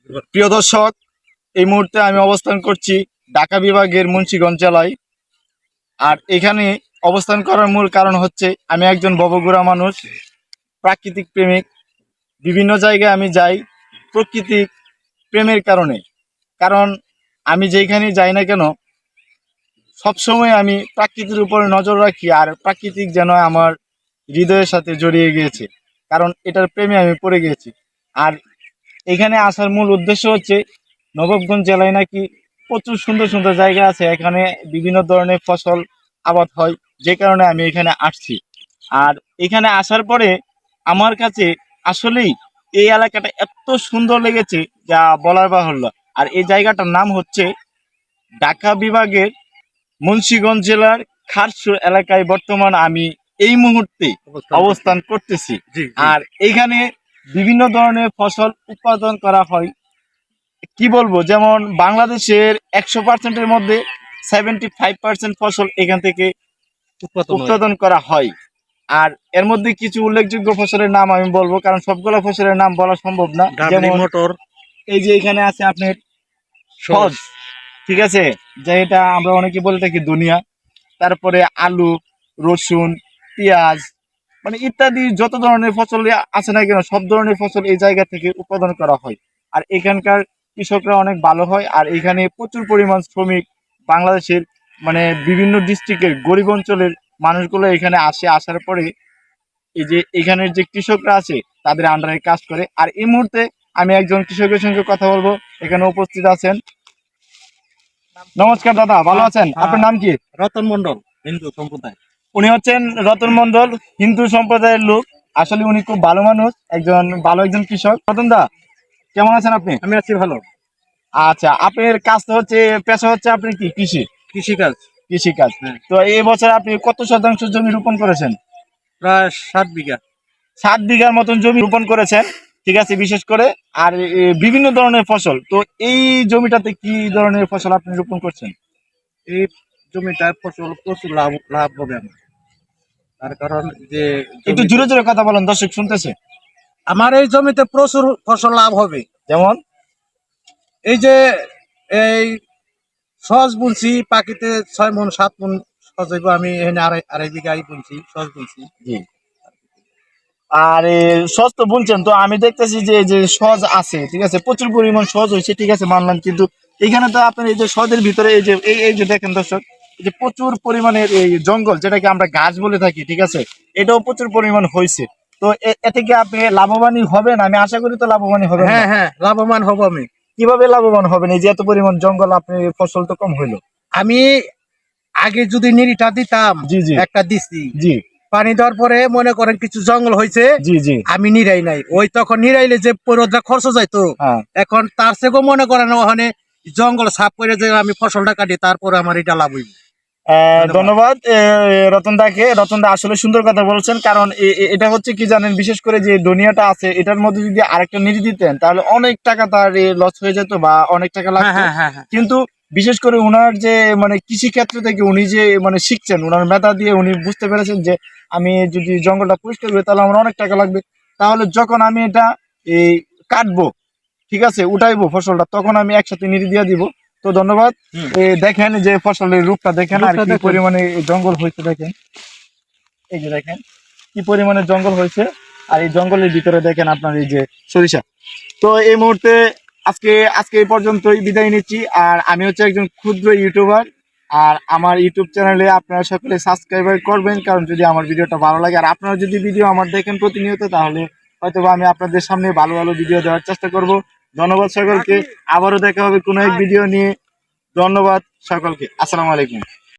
প্রিয় দর্শক, এই মুহূর্তে আমি অবস্থান করছি ঢাকা বিভাগের মুন্সিগঞ্জ জেলায়। আর এখানে অবস্থান করার মূল কারণ হচ্ছে আমি একজন ববঘুরা মানুষ, প্রাকৃতিক প্রেমিক। বিভিন্ন জায়গায় আমি যাই প্রকৃতিক প্রেমের কারণে। কারণ আমি যেখানে যাই না কেন, সবসময় আমি প্রাকৃতির উপরে নজর রাখি, আর প্রাকৃতিক যেন আমার হৃদয়ের সাথে জড়িয়ে গিয়েছে, কারণ এটার প্রেমে আমি পড়ে গিয়েছি। আর এখানে আসার মূল উদ্দেশ্য হচ্ছে নবাবগঞ্জ জেলায় নাকি প্রচুর সুন্দর সুন্দর জায়গা আছে, এখানে বিভিন্ন ধরনের ফসল আবাদ হয়, যে কারণে আমি এখানে আসছি। আর এখানে আসার পরে আমার কাছে আসলেই এই এলাকাটা এত সুন্দর লেগেছে যা বলার বাহুল্য। আর এই জায়গাটার নাম হচ্ছে ঢাকা বিভাগের মুন্সিগঞ্জ জেলার খারসুর এলাকায় বর্তমান আমি এই মুহূর্তে অবস্থান করতেছি। আর এখানে বিভিন্ন ধরনের ফসল উৎপাদন করা হয়। কি বলবো, যেমন বাংলাদেশের 100%-এর মধ্যে 75% ফসল এখান থেকে উৎপাদন করা হয়। আর এর মধ্যে কিছু উল্লেখযোগ্য ফসলের নাম আমি বলবো, কারণ সবগুলো ফসলের নাম বলা সম্ভব না। যেমন মটর, এই যে এখানে আছে আপনার সজ, ঠিক আছে, যেটা আমরা অনেকে বলে থাকি দুনিয়া। তারপরে আলু, রসুন, পেঁয়াজ, মানে ইত্যাদি যত ধরনের ফসল আছে না কেন, সব ধরনের ফসল এই জায়গা থেকে উৎপাদন করা হয়। আর এখানকার কৃষকরা অনেক ভালো হয়। আর এখানে প্রচুর পরিমাণ শ্রমিক বাংলাদেশের মানে বিভিন্ন ডিস্ট্রিক্টের গরিব অঞ্চলের মানুষগুলো এখানে আসে। আসার পরে এই যে এখানের যে কৃষকরা আছে তাদের আন্ডারে কাজ করে। আর এই মুহূর্তে আমি একজন কৃষকের সঙ্গে কথা বলবো, এখানে উপস্থিত আছেন। নমস্কার দাদা, ভালো আছেন? আপনার নাম কি? রতন মন্ডল, হিন্দু সম্প্রদায়। উনি হচ্ছেন রতন মন্ডল, হিন্দু সম্প্রদায়ের লোক। আসলে উনি খুব ভালো মানুষ, একজন কৃষক। রতন দা, কেমন আছেন আপনি? আমি আছি ভালো। আচ্ছা, আপনার কাজ তো হচ্ছে, পেশা হচ্ছে আপনি কি কৃষিকাজ। কৃষিকাজ। তো এই বছর আপনি কত শতাংশ জমি রোপণ করেছেন? প্রায় 7 বিঘা। 7 বিঘার মতন জমি রোপণ করেছেন, ঠিক আছে, বিশেষ করে। আর বিভিন্ন ধরনের ফসল, তো এই জমিটাতে কি ধরনের ফসল আপনি রোপণ করছেন? এই জমিটার ফসল প্রচুর লাভ হবে আমার। তার কারণ যে একটু জোরে জোরে কথা বলেন, দর্শক শুনতেছে। আমার এই জমিতে প্রচুর ফসল লাভ হবে। যেমন এই যে এই সজ বুনছি, পাখিতে 6 মণ 7 মণ সজ হইব। আমি এখানে আড়াই বিঘাই বুনছি, সজ বুনছি। জি। আর সজ তো বুনছেন, তো আমি দেখতেছি যে যে সজ আছে, ঠিক আছে, প্রচুর পরিমাণ সজ হয়েছে, ঠিক আছে, মানলাম। কিন্তু এখানে তো আপনার এই যে সজের ভিতরে এই যে এই যে দেখেন দর্শক, এই যে প্রচুর পরিমাণের এই জঙ্গল, যেটাকে আমরা গাছ বলে থাকি, ঠিক আছে, এটাও প্রচুর পরিমাণ হয়েছে। তো এতে কি আপনি লাভবানই হবেন? আমি আশা করি তো লাভবানই হবেন। হ্যাঁ হ্যাঁ, লাভবান হব আমি। কিভাবে লাভবান হবেন? এই যে এত পরিমাণ জঙ্গল, আপনি ফসল তো কম হইলো। আমি আগে যদি নিরিটা দিতাম, জি জি, একটা দিছি, জি, পানি দেওয়ার পরে মনে করেন কিছু জঙ্গল হয়েছে, জি জি, আমি নিরাই নাই। ওই তখন নিরাইলে যে পরিমাণ খরচ যাইতো, এখন তার থেকেও মনে করেন ওখানে জঙ্গল সাফ করে যে আমি ফসলটা কাটি, তারপরে আমার এটা লাভ হইব। ধন্যবাদ রতন দা আসলে সুন্দর কথা বলছেন। কারণ এটা হচ্ছে কি জানেন, বিশেষ করে যে দুনিয়াটা আছে এটার মধ্যে যদি আরেকটা নিধি দিতেন তাহলে অনেক টাকা তার লস হয়ে যেত বা অনেক টাকা লাগতো। কিন্তু বিশেষ করে উনার যে মানে কৃষি ক্ষেত্র থেকে উনি যে মানে শিখছেন, উনার মেধা দিয়ে উনি বুঝতে পেরেছেন যে আমি যদি জঙ্গলটা পরিষ্কার করি তাহলে আমার অনেক টাকা লাগবে। তাহলে যখন আমি এটা এই কাটবো, ঠিক আছে, উঠাইবো ফসলটা, তখন আমি একসাথে নিধি দিয়ে দিব। তো ধন্যবাদ। দেখেন যে ফসলের রূপটা দেখেন, আর কি পরিমাণে জঙ্গল হয়েছে দেখেন। এই যে দেখেন কি পরিমাণে জঙ্গল হয়েছে, আর এই জঙ্গলের ভিতরে দেখেন আপনার এই যে সরিষা। তো এই মুহূর্তে আজকে এই পর্যন্তই বিদায় নিচ্ছি। আর আমি হচ্ছে একজন ক্ষুদ্র ইউটিউবার, আর আমার ইউটিউব চ্যানেলে আপনারা সকলে সাবস্ক্রাইব করবেন, কারণ যদি আমার ভিডিওটা ভালো লাগে আর আপনারা যদি ভিডিও আমার দেখেন প্রতিনিয়ত, তাহলে হয়তো আমি আপনাদের সামনে ভালো ভালো ভিডিও দেওয়ার চেষ্টা করব। ধন্যবাদ সকলকে, আবারও দেখা হবে কোনো এক ভিডিও নিয়ে। ধন্যবাদ সকলকে, আসসালামু আলাইকুম।